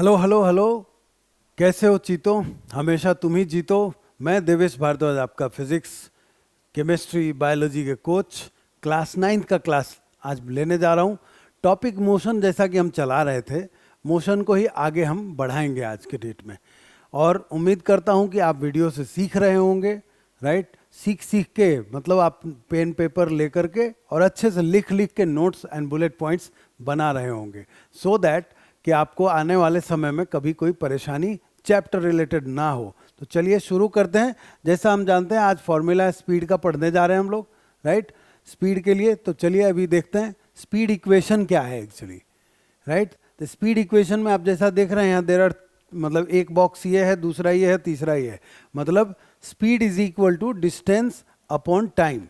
Hello hello hello. कैसे हो चीतो? हमेशा तुम ही जीतो। मैं देवेश भारद्वाज, आपका फिजिक्स केमिस्ट्री बायोलॉजी के कोच, क्लास 9 का क्लास आज लेने जा रहा हूँ। टॉपिक मोशन, जैसा कि हम चला रहे थे, मोशन को ही आगे हम बढ़ाएंगे आज के डेट में। और उम्मीद करता हूँ कि आप वीडियो से सीख रहे होंगे, राइट? सीख सीख के मतलब आप पेन पेपर लेकर के और अच्छे से लिख लिख के नोट्स एंड बुलेट पॉइंट्स बना रहे होंगे, सो दैट कि आपको आने वाले समय में कभी कोई परेशानी चैप्टर रिलेटेड ना हो। तो चलिए शुरू करते हैं। जैसा हम जानते हैं आज फॉर्मूला स्पीड का पढ़ने जा रहे हैं हम लोग, राइट? स्पीड के लिए तो चलिए अभी देखते हैं स्पीड इक्वेशन क्या है एक्चुअली, राइट? तो स्पीड इक्वेशन में आप जैसा देख रहे हैं यहाँ देर आर, मतलब एक बॉक्स ये है, दूसरा ये है, तीसरा ये है। मतलब speed is equal to distance upon time.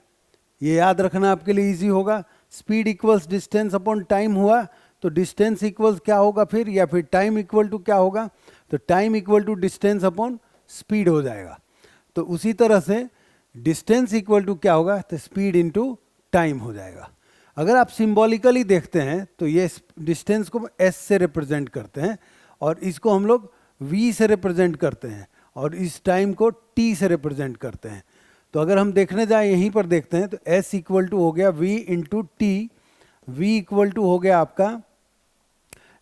ये याद रखना आपके लिए इजी होगा। Speed equals distance upon time हुआ तो डिस्टेंस इक्वल्स क्या होगा फिर, या फिर टाइम इक्वल टू क्या होगा? तो time equal to distance upon speed हो जाएगा। तो उसी तरह से डिस्टेंस इक्वल टू क्या होगा? तो स्पीड इनटू टाइम हो जाएगा। अगर आप सिंबॉलिकली देखते हैं तो ये डिस्टेंस को एस से रिप्रेजेंट करते हैं और इसको हम लोग वी से रिप्रेजेंट करते हैं और इस टाइम को टी से रिप्रेजेंट करते हैं। तो अगर हम देखने जाए यहीं पर देखते हैं तो एस इक्वल टू हो गया V into T, V equal to हो गया आपका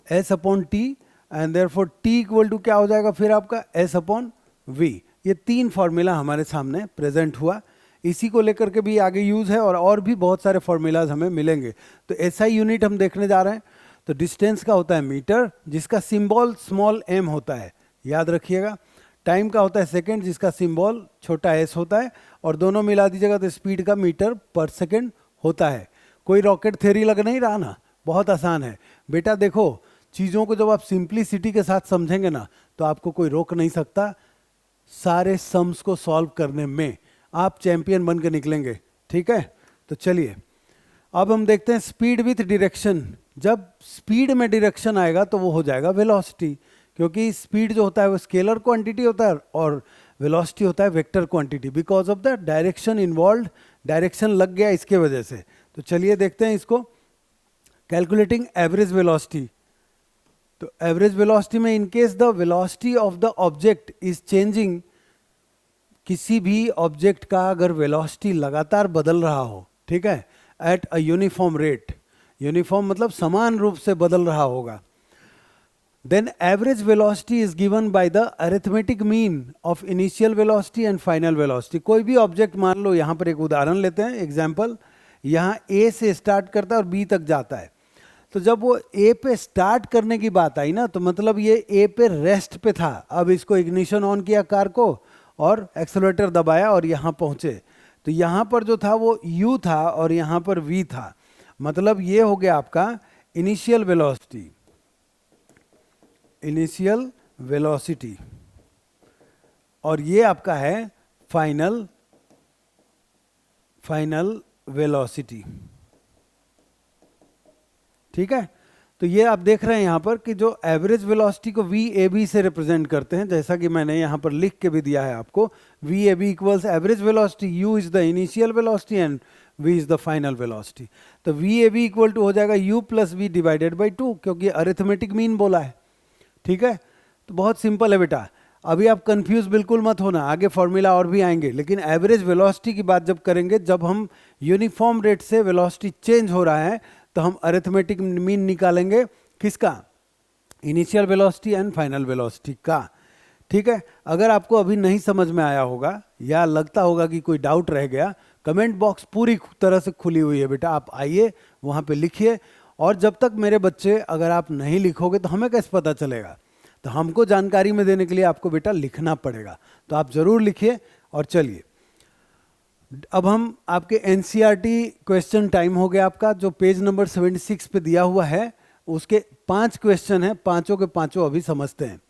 S upon T, and therefore T equal to क्या हो जाएगा फिर आपका एस अपॉन वी। ये तीन फॉर्मूला हमारे सामने प्रेजेंट हुआ। इसी को लेकर के भी आगे यूज है और भी बहुत सारे फॉर्मूलाज हमें मिलेंगे। तो एसआई यूनिट हम देखने जा रहे हैं। तो डिस्टेंस का होता है मीटर, जिसका सिंबल स्मॉल एम होता है, याद रखिएगा। टाइम का होता है सेकेंड, जिसका सिंबल छोटा एस होता है, और दोनों मिला दीजिएगा तो स्पीड का मीटर पर सेकेंड होता है। कोई रॉकेट थ्योरी लग नहीं रहा ना, बहुत आसान है बेटा। देखो चीज़ों को जब आप सिंप्लिसिटी के साथ समझेंगे ना तो आपको कोई रोक नहीं सकता। सारे सम्स को सॉल्व करने में आप चैंपियन बन के निकलेंगे, ठीक है? तो चलिए अब हम देखते हैं स्पीड विथ डायरेक्शन। जब स्पीड में डायरेक्शन आएगा तो वो हो जाएगा वेलोसिटी, क्योंकि स्पीड जो होता है वो स्केलर क्वांटिटी होता है और वेलोसिटी होता है vector quantity, because of the direction involve. Direction लग गया इसके वजह से। तो चलिए देखते हैं इसको। Calculating average velocity. तो एवरेज वेलोसिटी में in case the velocity of the object is changing, किसी भी ऑब्जेक्ट का अगर वेलोसिटी लगातार बदल रहा हो, ठीक है, at a uniform rate, uniform मतलब समान रूप से बदल रहा होगा, then average velocity is given by the arithmetic mean of initial velocity and final velocity. कोई भी ऑब्जेक्ट मान लो, यहाँ पर एक उदाहरण लेते हैं, एग्जाम्पल। यहाँ ए से स्टार्ट करता है और बी तक जाता है। तो जब वो ए पे स्टार्ट करने की बात आई ना, तो मतलब ये ए पे रेस्ट पे था। अब इसको इग्निशन ऑन किया कार को और एक्सेलरेटर दबाया और यहाँ पहुँचे। तो यहाँ पर जो था वो u था और यहाँ पर v था। मतलब ये हो गया आपका इनिशियल वेलोसिटी, इनिशियल वेलोसिटी, और ये आपका है फाइनल वेलोसिटी, ठीक है? तो ये आप देख रहे हैं यहाँ पर कि जो एवरेज वेलोसिटी को वी ए बी से रिप्रेजेंट करते हैं, जैसा कि मैंने यहाँ पर लिख के भी दिया है आपको। V A B equals average velocity, U is the initial velocity and V is the final velocity. तो V A B equal to हो जाएगा U plus V divided by 2, क्योंकि अरिथमेटिक मीन बोला है, ठीक है? तो बहुत सिंपल है बेटा। अभी आप कंफ्यूज बिल्कुल मत होना, आगे फॉर्मूला और भी आएंगे, लेकिन एवरेज वेलोसिटी की बात जब करेंगे, जब हम यूनिफॉर्म रेट से वेलोसिटी चेंज हो रहा है तो हम अरिथमेटिक मीन निकालेंगे, किसका? Initial velocity and final velocity का, ठीक है? अगर आपको अभी नहीं समझ में आया होगा या लगता होगा कि कोई डाउट रह गया, कमेंट बॉक्स पूरी तरह से खुली हुई है बेटा, आप आइए वहाँ पे लिखिए। और जब तक मेरे बच्चे, अगर आप नहीं लिखोगे तो हमें कैसे पता चलेगा? तो हमको जानकारी में देने के लिए आपको बेटा लिखना पड़ेगा, तो आप ज़रूर लिखिए। और चलिए अब हम आपके एनसीईआरटी क्वेश्चन टाइम हो गया आपका, जो पेज नंबर 76 पे दिया हुआ है। उसके 5 क्वेश्चन हैं, पांचों के पांचों अभी समझते हैं।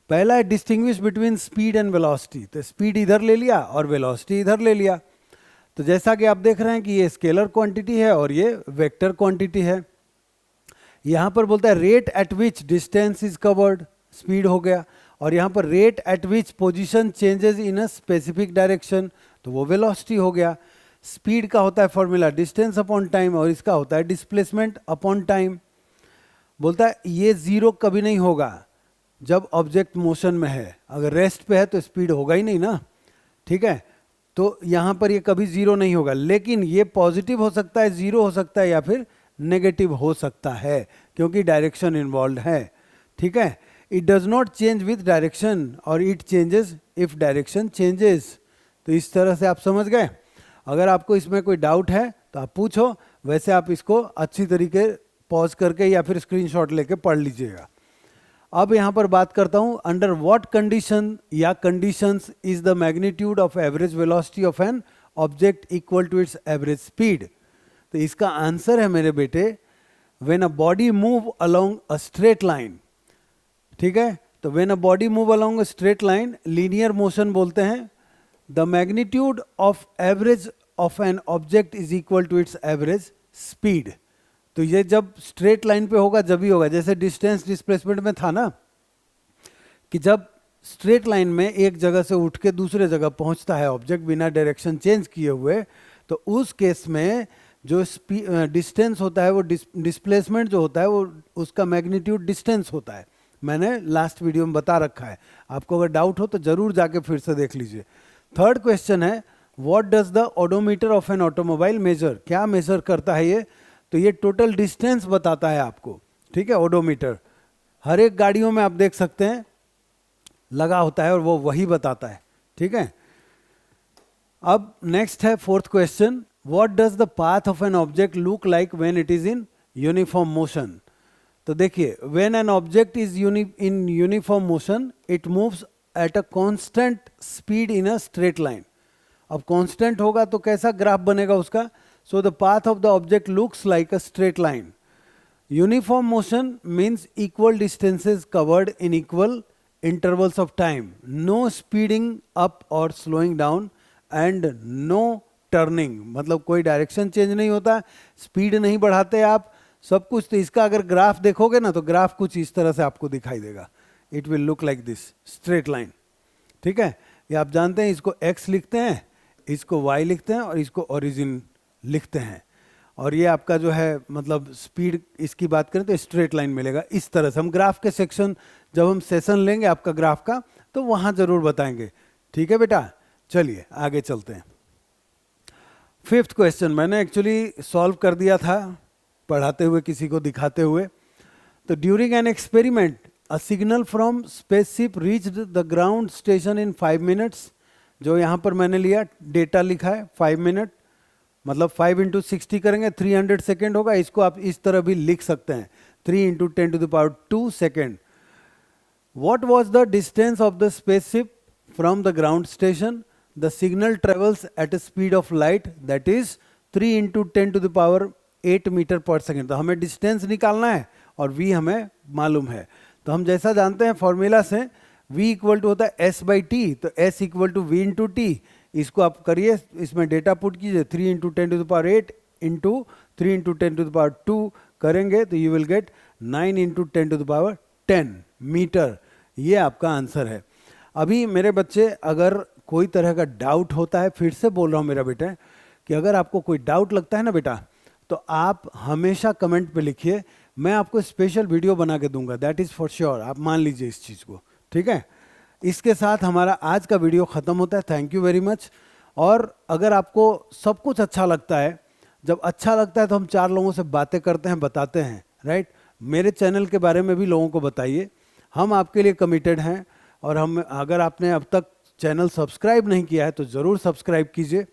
पहला है distinguish between speed and velocity. तो स्पीड इधर ले लिया और वेलोसिटी इधर ले लिया। तो जैसा कि आप देख रहे हैं कि ये स्केलर क्वांटिटी है और ये वेक्टर क्वांटिटी है। यहाँ पर बोलता है rate at which distance is covered, speed हो गया, और यहाँ पर rate at which position changes in a specific direction, तो वो वेलोसिटी हो गया। स्पीड का होता है फॉर्मूला डिस्टेंस अपॉन टाइम और इसका होता है डिस्प्लेसमेंट अपॉन टाइम। बोलता है ये जीरो कभी नहीं होगा, जब ऑब्जेक्ट मोशन में है, अगर रेस्ट पे है तो स्पीड होगा ही नहीं ना, ठीक है। तो यहाँ पर ये कभी जीरो नहीं होगा, लेकिन ये पॉजिटिव हो सकता है, जीरो हो सकता है, या फिर नेगेटिव हो सकता है, क्योंकि डायरेक्शन इन्वॉल्व है, ठीक है। It does not change with direction और it changes if direction changes. तो इस तरह से आप समझ गए। अगर आपको इसमें कोई डाउट है तो आप पूछो, वैसे आप इसको अच्छी तरीके पॉज करके या फिर स्क्रीनशॉट लेके पढ़ लीजिएगा। अब यहाँ पर बात करता हूँ, अंडर व्हाट कंडीशन या conditions is the magnitude of average velocity of an object equal to its average speed. तो इसका आंसर है मेरे बेटे, when a body move along a straight line, ठीक है। तो when a body move along a straight line, linear motion बोलते हैं, the magnitude of average of an object is equal to its average speed. तो ये जब straight line पे होगा जब ही होगा, जैसे डिस्टेंस डिस्प्लेसमेंट में था ना, कि जब स्ट्रेट लाइन में एक जगह से उठ के दूसरे जगह पहुंचता है ऑब्जेक्ट बिना डायरेक्शन चेंज किए हुए, तो उस केस में जो डिस्टेंस होता है वो डिस्प्लेसमेंट जो होता है वो उसका मैग्नीट्यूड डिस्टेंस होता है। मैंने लास्ट वीडियो में बता रखा है, आपको अगर डाउट हो तो जरूर जाके फिर से देख लीजिए। थर्ड क्वेश्चन है, what does the odometer of an automobile measure. क्या मेजर करता है ये? तो ये टोटल डिस्टेंस बताता है आपको, ठीक है। ओडोमीटर हर एक गाड़ियों में आप देख सकते हैं लगा होता है और वो वही बताता है, ठीक है। अब नेक्स्ट है fourth question, what does the path of an object look like when it is in uniform motion. तो देखिए, when an object is in uniform motion it moves at a constant speed in a straight line. अब constant होगा तो कैसा graph बनेगा उसका? So the path of the object looks like a straight line. Uniform motion means equal distances covered in equal intervals of time. No speeding up or slowing down and no turning. मतलब कोई direction change नहीं होता, speed नहीं बढ़ाते आप, सब कुछ। तो इसका अगर ग्राफ देखोगे ना तो ग्राफ कुछ इस तरह से आपको दिखाई देगा। It will look like this, straight line, ठीक है। ये आप जानते हैं, इसको x लिखते हैं, इसको y लिखते हैं और इसको ओरिजिन लिखते हैं। और ये आपका जो है मतलब स्पीड इसकी बात करें तो स्ट्रेट लाइन मिलेगा इस तरह से। हम ग्राफ के सेक्शन जब हम सेशन लेंगे आपका ग्राफ का तो वहां जरूर बताएंगे, ठीक है बेटा। चलिए आगे चलते हैं। फिफ्थ क्वेश्चन मैंने एक्चुअली सॉल्व कर दिया था पढ़ाते हुए, किसी को दिखाते हुए। तो during an experiment a signal from spaceship reached the ground station in 5 minutes. जो यहाँ पर मैंने लिया डेटा लिखा है 5 मिनट, मतलब 5 इंटू 60 करेंगे 300 सेकेंड होगा। इसको आप इस तरह भी लिख सकते हैं, 3 into 10⁻² second. What was the distance of the spaceship from the ground station? The signal travels at a speed of light that is 3 into 10⁸ metre per second. तो हमें डिस्टेंस निकालना है और v हमें मालूम है। तो हम जैसा जानते हैं फॉर्मूला से, v इक्वल टू होता है s बाई टी, तो s equal to v into T. इसको आप करिए, इसमें डेटा पुट कीजिए, 3 इंटू 10⁸ इंटू 3 इंटू 10⁻² करेंगे तो you will get 9 into 10⁻10 metre. ये आपका आंसर है। अभी मेरे बच्चे अगर कोई तरह का डाउट होता है, फिर से बोल रहा हूँ मेरा बेटा, कि अगर आपको कोई डाउट लगता है ना बेटा, तो आप हमेशा कमेंट पे लिखिए, मैं आपको स्पेशल वीडियो बना के दूंगा, दैट इज़ फॉर श्योर। आप मान लीजिए इस चीज़ को, ठीक है। इसके साथ हमारा आज का वीडियो ख़त्म होता है। Thank you very much. और अगर आपको सब कुछ अच्छा लगता है, जब अच्छा लगता है तो हम 4 लोगों से बातें करते हैं, बताते हैं, राइट। मेरे चैनल के बारे में भी लोगों को बताइए, हम आपके लिए कमिटेड हैं। और हम, अगर आपने अब तक चैनल सब्सक्राइब नहीं किया है तो ज़रूर सब्सक्राइब कीजिए,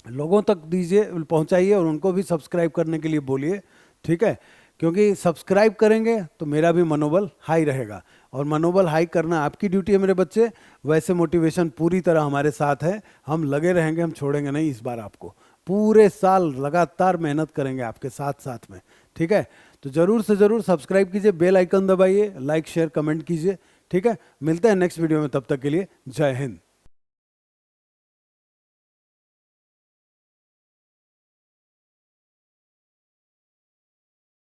लोगों तक दीजिए, पहुंचाइए और उनको भी सब्सक्राइब करने के लिए बोलिए, ठीक है। क्योंकि सब्सक्राइब करेंगे तो मेरा भी मनोबल हाई रहेगा, और मनोबल हाई करना आपकी ड्यूटी है मेरे बच्चे। वैसे मोटिवेशन पूरी तरह हमारे साथ है, हम लगे रहेंगे, हम छोड़ेंगे नहीं। इस बार आपको पूरे साल लगातार मेहनत करेंगे आपके साथ साथ में, ठीक है। तो ज़रूर से ज़रूर सब्सक्राइब कीजिए, बेल आइकन दबाइए, लाइक शेयर कमेंट कीजिए, ठीक है। मिलते हैं नेक्स्ट वीडियो में, तब तक के लिए जय हिंद।